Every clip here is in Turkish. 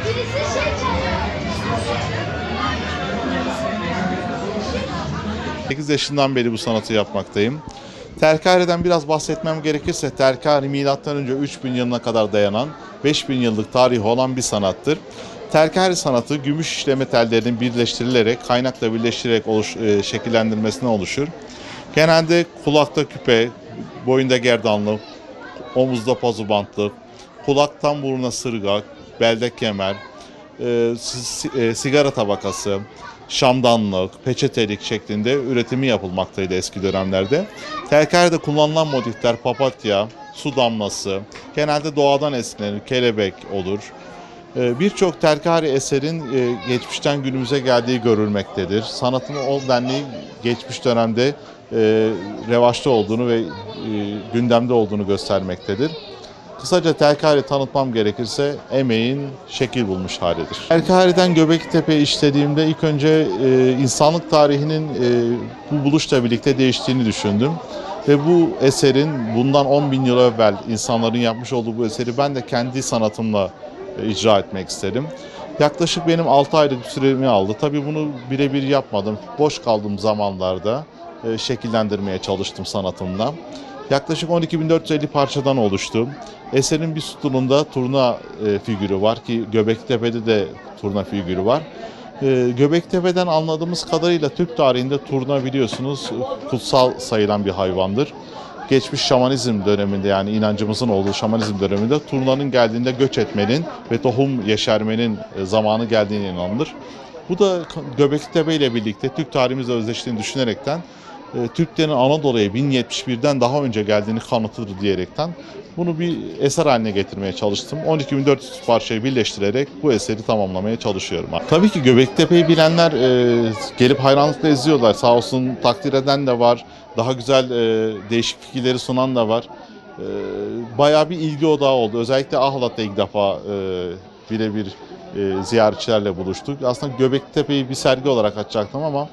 Birisi şey çalıyor. 8 yaşından beri bu sanatı yapmaktayım. Terkare'den biraz bahsetmem gerekirse Terkare M.Ö. 3000 yılına kadar dayanan 5000 yıllık tarihi olan bir sanattır. Terkare sanatı gümüş işleme tellerinin birleştirilerek, kaynakla birleştirerek şekillendirmesine oluşur. Genelde kulakta küpe, boyunda gerdanlık, omuzda pazubantlık, kulaktan buruna sırga, belde kemer, sigara tabakası, şamdanlık, peçetelik şeklinde üretimi yapılmaktaydı eski dönemlerde. Terkare'de kullanılan motifler papatya, su damlası, genelde doğadan esinlenir, kelebek olur. Birçok terkare eserin geçmişten günümüze geldiği görülmektedir. Sanatın o denli geçmiş dönemde revaçta olduğunu ve gündemde olduğunu göstermektedir. Kısaca Terkare'yi tanıtmam gerekirse emeğin şekil bulmuş halidir. Terkare'den Göbeklitepe'yi işlediğimde ilk önce insanlık tarihinin bu buluşla birlikte değiştiğini düşündüm. Ve bu eserin bundan 10.000 yıl evvel insanların yapmış olduğu bu eseri ben de kendi sanatımla icra etmek istedim. Yaklaşık benim 6 aylık bir süremi aldı. Tabii bunu birebir yapmadım. Boş kaldığım zamanlarda şekillendirmeye çalıştım sanatımla. Yaklaşık 12.450 parçadan oluştu. Eserin bir sütununda turna figürü var ki Göbeklitepe'de de turna figürü var. Göbeklitepe'den anladığımız kadarıyla Türk tarihinde turna biliyorsunuz kutsal sayılan bir hayvandır. Geçmiş şamanizm döneminde yani inancımızın olduğu şamanizm döneminde turnanın geldiğinde göç etmenin ve tohum yeşermenin zamanı geldiğine inanılır. Bu da Göbeklitepe ile birlikte Türk tarihimizle özdeştiğini düşünerekten Türklerin Anadolu'ya 1071'den daha önce geldiğini kanıtıdır diyerekten bunu bir eser haline getirmeye çalıştım. 12.400 parçayı birleştirerek bu eseri tamamlamaya çalışıyorum. Tabii ki Göbeklitepe'yi bilenler gelip hayranlıkla izliyorlar. Sağ olsun takdir eden de var. Daha güzel değişik fikirleri sunan da var. Bayağı bir ilgi odağı oldu. Özellikle Ahlat'ta ilk defa birebir ziyaretçilerle buluştuk. Aslında Göbeklitepe'yi bir sergi olarak açacaktım ama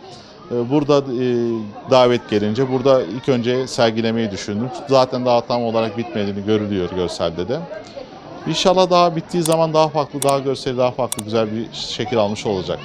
burada davet gelince burada ilk önce sergilemeyi düşündüm. Zaten daha tam olarak bitmediğini görülüyor görselde de. İnşallah daha bittiği zaman daha farklı, daha görseli, daha farklı güzel bir şekil almış olacak.